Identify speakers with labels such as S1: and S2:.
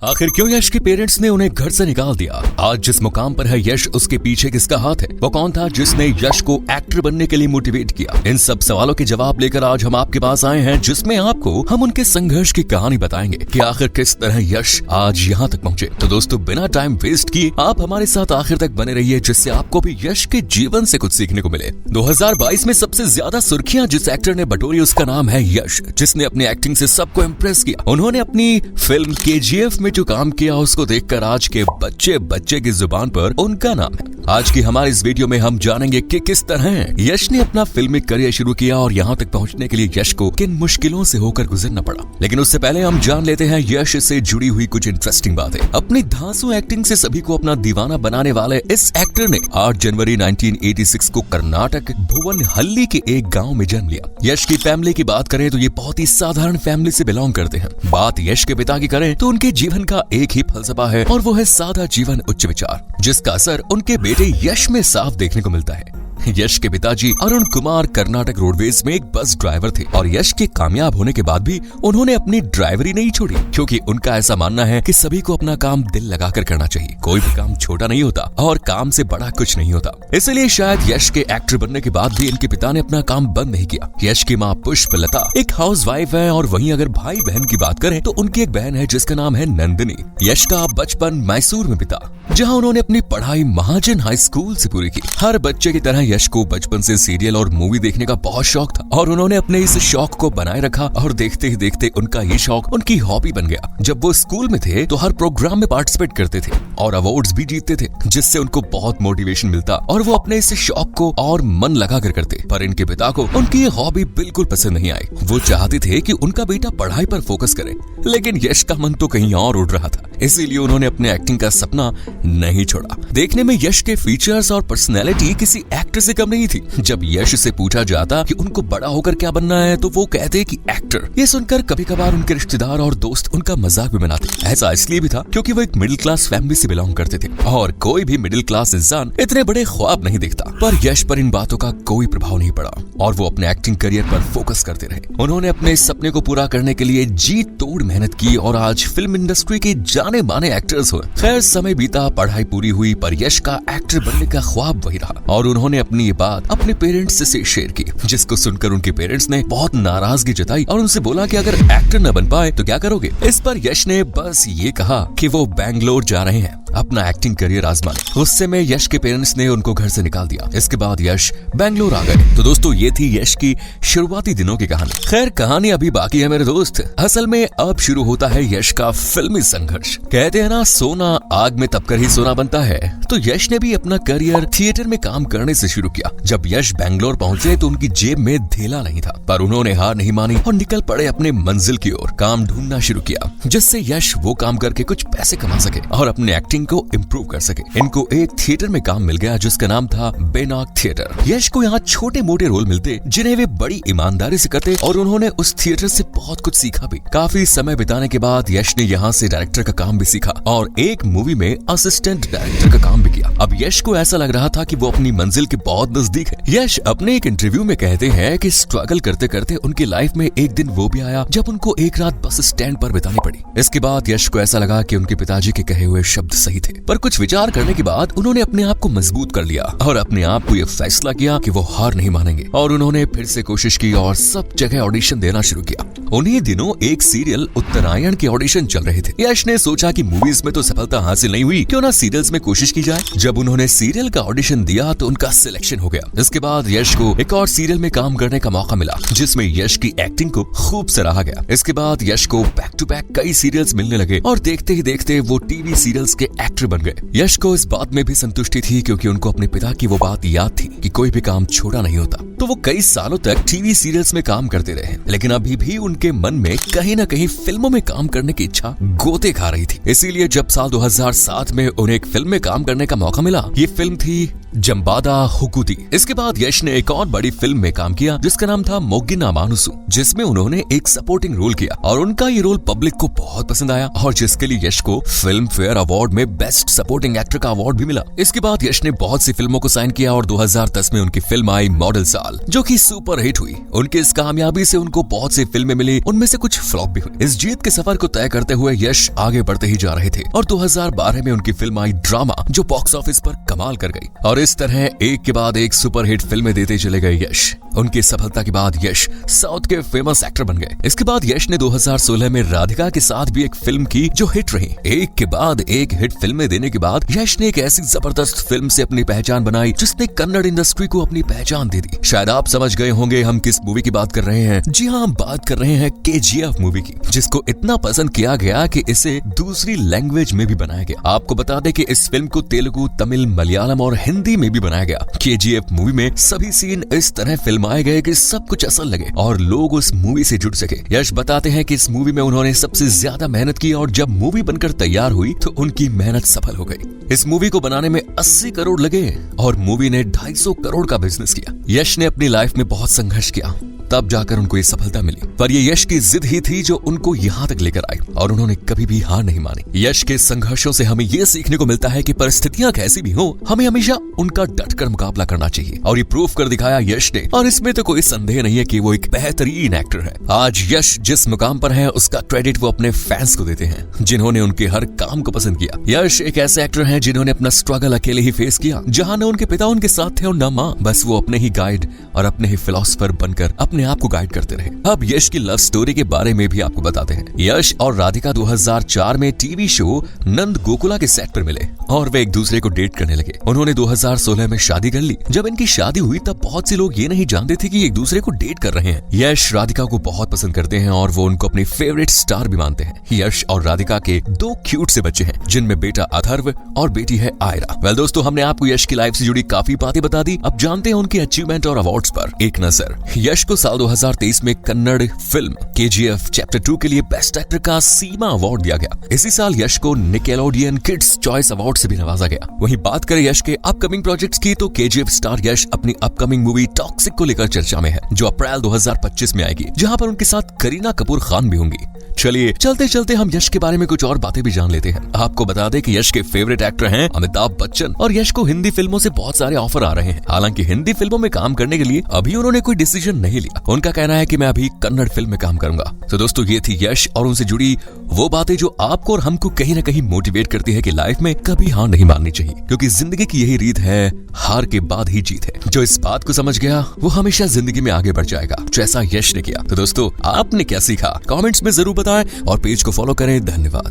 S1: आखिर क्यों यश के पेरेंट्स ने उन्हें घर से निकाल दिया? आज जिस मुकाम पर है यश, उसके पीछे किसका हाथ है? वो कौन था जिसने यश को एक्टर बनने के लिए मोटिवेट किया? इन सब सवालों के जवाब लेकर आज हम आपके पास आए हैं, जिसमें आपको हम उनके संघर्ष की कहानी बताएंगे कि आखिर किस तरह यश आज यहाँ तक पहुँचे। तो दोस्तों, बिना टाइम वेस्ट किए आप हमारे साथ आखिर तक बने रहिए, जिससे आपको भी यश के जीवन से कुछ सीखने को मिले। 2022 में सबसे ज्यादा सुर्खियां जिस एक्टर ने बटोरी, उसका नाम है यश, जिसने अपनी एक्टिंग से सबको इम्प्रेस किया। उन्होंने अपनी फिल्म KGF में जो काम किया, उसको देखकर आज के बच्चे की जुबान पर उनका नाम है। आज की हमारे इस वीडियो में हम जानेंगे कि किस तरह यश ने अपना फिल्मी करियर शुरू किया और यहाँ तक पहुँचने के लिए यश को किन मुश्किलों से होकर गुजरना पड़ा। लेकिन उससे पहले हम जान लेते हैं यश से जुड़ी हुई कुछ इंटरेस्टिंग बातें। अपनी धांसू एक्टिंग से सभी को अपना दीवाना बनाने वाले इस एक्टर ने 8 जनवरी 1986 को कर्नाटक भुवनहल्ली के एक गाँव में जन्म लिया। यश की फैमिली की बात करें तो ये बहुत ही साधारण फैमिली से बिलोंग करते हैं। बात यश के पिता की करें तो उनके जीवन का एक ही फलसफा है और वो है सादा जीवन उच्च विचार, जिसका असर उनके बेटे यश में साफ देखने को मिलता है। यश के पिताजी अरुण कुमार कर्नाटक रोडवेज में एक बस ड्राइवर थे और यश के कामयाब होने के बाद भी उन्होंने अपनी ड्राइवरी नहीं छोड़ी, क्योंकि उनका ऐसा मानना है कि सभी को अपना काम दिल लगाकर करना चाहिए। कोई भी काम छोटा नहीं होता और काम से बड़ा कुछ नहीं होता। इसलिए शायद यश के एक्टर बनने के बाद भी इनके पिता ने अपना काम बंद नहीं किया। यश की माँ पुष्पलता एक हाउसवाइफ है और वहीं अगर भाई बहन की बात करें तो उनकी एक बहन है जिसका नाम है नंदिनी। यश का बचपन मैसूर में बीता, जहाँ उन्होंने अपनी पढ़ाई महाजन हाई स्कूल से पूरी की। हर बच्चे की तरह यश को बचपन से सीरियल और मूवी देखने का बहुत शौक था और उन्होंने अपने इस शौक को बनाए रखा और देखते ही देखते उनका ये शौक उनकी हॉबी बन गया। जब वो स्कूल में थे तो हर प्रोग्राम में पार्टिसिपेट करते थे और अवार्ड्स भी जीतते थे, जिससे उनको बहुत मोटिवेशन मिलता और वो अपने इस शौक को और मन लगा कर करते। पर इनके पिता को उनकी ये हॉबी बिल्कुल पसंद नहीं आई। वो चाहते थे कि उनका बेटा पढ़ाई पर फोकस करे, लेकिन यश का मन तो कहीं और उड़ रहा था। इसीलिए उन्होंने अपने एक्टिंग का सपना नहीं छोड़ा। देखने में यश के फीचर्स और पर्सनैलिटी किसी एक्टर से कम नहीं थी। जब यश से पूछा जाता कि उनको बड़ा होकर क्या बनना है तो वो कहते कि एक्टर। ये सुनकर कभी कभार उनके रिश्तेदार और दोस्त उनका मजाक भी बनाते। ऐसा इसलिए भी था क्योंकि वो एक मिडिल क्लास फैमिली से बिलोंग करते थे और कोई भी मिडिल क्लास इंसान इतने बड़े ख्वाब नहीं देखता। पर यश पर इन बातों का कोई प्रभाव नहीं पड़ा और वो अपने एक्टिंग करियर पर फोकस करते रहे। उन्होंने अपने इस सपने को पूरा करने के लिए जी तोड़ मेहनत की और आज फिल्म इंडस्ट्री के जाने माने एक्टर्स हुए। खैर, समय बीता, पढ़ाई पूरी हुई, पर यश का एक्टर बनने का ख्वाब वही रहा और उन्होंने अपनी ये बात अपने पेरेंट्स से शेयर की, जिसको सुनकर उनके पेरेंट्स ने बहुत नाराजगी जताई और उनसे बोला कि अगर एक्टर न बन पाए तो क्या करोगे। इस पर यश ने बस ये कहा कि वो बैंगलोर जा रहे हैं अपना एक्टिंग करियर आजमाने। गुस्से में यश के पेरेंट्स ने उनको घर से निकाल दिया। इसके बाद यश बैंगलोर आ गए। तो दोस्तों, ये थी यश की शुरुआती दिनों की कहानी। खैर, कहानी अभी बाकी है मेरे दोस्त। असल में अब शुरू होता है यश का फिल्मी संघर्ष। कहते हैं ना, सोना आग में तपकर ही सोना बनता है। तो यश ने भी अपना करियर थिएटर में काम करने से शुरू किया। जब यश बैंगलोर पहुंचे तो उनकी जेब में धेला नहीं था, पर उन्होंने हार नहीं मानी और निकल पड़े अपने मंजिल की ओर। काम ढूंढना शुरू किया जिससे यश वो काम करके कुछ पैसे कमा सके और अपने एक्टिंग को इम्प्रूव कर सके। इनको एक थिएटर में काम मिल गया जिसका नाम था बेनाक थिएटर। यश को यहाँ छोटे मोटे रोल मिलते जिन्हें वे बड़ी ईमानदारी से करते और उन्होंने उस थिएटर से बहुत कुछ सीखा भी। काफी समय बिताने के बाद यश ने यहाँ से डायरेक्टर का काम भी सीखा और एक मूवी में असिस्टेंट डायरेक्टर का काम भी किया। अब यश को ऐसा लग रहा था कि वो अपनी मंजिल के बहुत नजदीक है। यश अपने एक इंटरव्यू में कहते हैं कि स्ट्रगल करते करते उनकी लाइफ में एक दिन वो भी आया जब उनको एक रात बस स्टैंड पर बितानी पड़ी। इसके बाद यश को ऐसा लगा कि उनके पिताजी के कहे हुए शब्द सही थे, पर कुछ विचार करने के बाद उन्होंने अपने आप को मजबूत कर लिया और अपने आप को यह फैसला किया कि वो हार नहीं मानेंगे और उन्होंने फिर से कोशिश की और सब जगह ऑडिशन देना शुरू किया। उन्हीं दिनों एक सीरियल उत्तरायण के ऑडिशन चल रहे थे। यश ने सोचा कि मूवीज में तो सफलता हासिल नहीं हुई, क्यों ना सीरियल्स में कोशिश की जाए। जब उन्होंने सीरियल का ऑडिशन दिया तो उनका सिलेक्शन हो गया। इसके बाद यश को एक और सीरियल में काम करने का मौका मिला जिसमें यश की एक्टिंग को खूब सराहा गया। इसके बाद यश को बैक टू बैक कई सीरियल्स मिलने लगे और देखते ही देखते वो टीवी सीरियल्स के एक्टर बन गए। यश को इस बात में भी संतुष्टि थी क्योंकि उनको अपने पिता की वो बात याद थी कि कोई भी काम छोटा नहीं होता। तो वो कई सालों तक टीवी सीरियल्स में काम करते रहे, लेकिन अभी भी उनके मन में कहीं न कहीं फिल्मों में काम करने की इच्छा गोते खा रही थी। इसीलिए जब साल 2007 में उन्हें एक फिल्म में काम करने का मौका मिला, ये फिल्म थी जम्बादा हुकुदी। इसके बाद यश ने एक और बड़ी फिल्म में काम किया जिसका नाम था मोगिना मानुसु, जिसमें उन्होंने एक सपोर्टिंग रोल किया और उनका ये रोल पब्लिक को बहुत पसंद आया और जिसके लिए यश को फिल्म फेयर अवार्ड में बेस्ट सपोर्टिंग एक्टर का अवार्ड भी मिला। इसके बाद यश ने बहुत सी फिल्मों को साइन किया और 2010 में उनकी फिल्म आई मॉडल साल, जो कि सुपर हिट हुई। उनकी इस कामयाबी से उनको बहुत सी फिल्में मिली, उनमें से कुछ फ्लॉप भी हुई। इस जीत के सफर को तय करते हुए यश आगे बढ़ते ही जा रहे थे और 2012 में उनकी फिल्म आई ड्रामा, जो बॉक्स ऑफिस पर कमाल कर गई। और इस तरह एक के बाद एक सुपर हिट फिल्में देते चले गए यश। उनकी सफलता के बाद यश साउथ के फेमस एक्टर बन गए। इसके बाद यश ने 2016 में राधिका के साथ भी एक फिल्म की जो हिट रही। एक के बाद एक हिट फिल्में देने के बाद यश ने एक ऐसी जबरदस्त फिल्म से अपनी पहचान बनाई जिसने कन्नड़ इंडस्ट्री को अपनी पहचान दे दी। शायद आप समझ गए होंगे हम किस मूवी की बात कर रहे हैं। जी हाँ, हम बात कर रहे हैं KGF मूवी की, जिसको इतना पसंद किया गया कि इसे दूसरी लैंग्वेज में भी बनाया गया। आपको बता दें कि इस फिल्म को तेलुगु, तमिल, मलयालम और हिंदी में भी बनाया गया। KGF मूवी में सभी सीन इस तरह फिल्माए गए कि सब कुछ असल लगे और लोग उस मूवी से जुड़ सके। यश बताते हैं कि इस मूवी में उन्होंने सबसे ज्यादा मेहनत की और जब मूवी बनकर तैयार हुई तो उनकी मेहनत सफल हो गई। इस मूवी को बनाने में 80 करोड़ लगे और मूवी ने 250 करोड़ का बिजनेस किया। यश ने अपनी लाइफ में बहुत संघर्ष किया, तब जाकर उनको ये सफलता मिली। पर ये यश की जिद ही थी जो उनको यहाँ तक लेकर आई और उन्होंने कभी भी हार नहीं मानी। यश के संघर्षों से हमें ये सीखने को मिलता है कि परिस्थितियां कैसी भी हो, हमें हमेशा उनका डटकर मुकाबला करना चाहिए और ये प्रूफ कर दिखाया यश ने। और इसमें तो कोई संदेह नहीं है कि वो एक बेहतरीन एक्टर है। आज यश जिस मुकाम पर है उसका क्रेडिट वो अपने फैंस को देते हैं, जिन्होंने उनके हर काम को पसंद किया। यश एक ऐसे एक्टर हैं जिन्होंने अपना स्ट्रगल अकेले ही फेस किया, जहाँ न उनके पिता उनके साथ थे और न माँ। बस वो अपने ही गाइड और अपने ही फिलोसोफर बनकर अपने आप को गाइड करते रहे। अब यश की लव स्टोरी के बारे में भी आपको बताते हैं। यश और राधिका 2004 में टीवी शो नंद गोकुला के सेट पर मिले और वे एक दूसरे को डेट करने लगे। उन्होंने 2016 में शादी कर ली। जब इनकी शादी हुई तब बहुत से लोग ये नहीं जानते थे कि एक दूसरे को डेट कर रहे हैं। यश राधिका को बहुत पसंद करते हैं और वो उनको अपनी फेवरेट स्टार भी मानते हैं। यश और राधिका के 2 क्यूट से बच्चे हैं, जिनमें बेटा अथर्व और बेटी है आयरा। वेल दोस्तों, हमने आपको यश की लाइफ से जुड़ी काफी बातें बता दी। अब जानते हैं उनकी अचीवमेंट और अवार्ड्स पर एक नजर। यश को साल 2023 में कन्नड़ फिल्म KGF चैप्टर 2 के लिए बेस्ट एक्टर का सीमा अवार्ड दिया गया। इसी साल यश को निकेलोडियन किड्स चॉइस अवार्ड से भी नवाजा गया। वहीं बात करें यश के अपकमिंग प्रोजेक्ट्स की तो KGF स्टार यश अपनी अपकमिंग मूवी टॉक्सिक को लेकर चर्चा में है, जो अप्रैल 2025 में आएगी, जहां पर उनके साथ करीना कपूर खान भी होंगी। चलिए चलते चलते हम यश के बारे में कुछ और बातें भी जान लेते हैं। आपको बता दें कि यश के फेवरेट एक्टर हैं अमिताभ बच्चन और यश को हिंदी फिल्मों से बहुत सारे ऑफर आ रहे हैं। हालांकि हिंदी फिल्मों में काम करने के लिए अभी उन्होंने कोई डिसीजन नहीं लिया। उनका कहना है कि मैं अभी कन्नड़ फिल्म में काम करूंगा। तो दोस्तों, ये थी यश और उनसे जुड़ी वो बातें जो आपको और हमको कहीं ना कहीं मोटिवेट करती है कि लाइफ में कभी हार नहीं माननी चाहिए, क्योंकि जिंदगी की यही रीत है, हार के बाद ही जीत है। जो इस बात को समझ गया वो हमेशा जिंदगी में आगे बढ़ जाएगा, जैसा यश ने किया। तो दोस्तों, आपने क्या सीखा कमेंट्स में जरूर बताएं और पेज को फॉलो करें। धन्यवाद।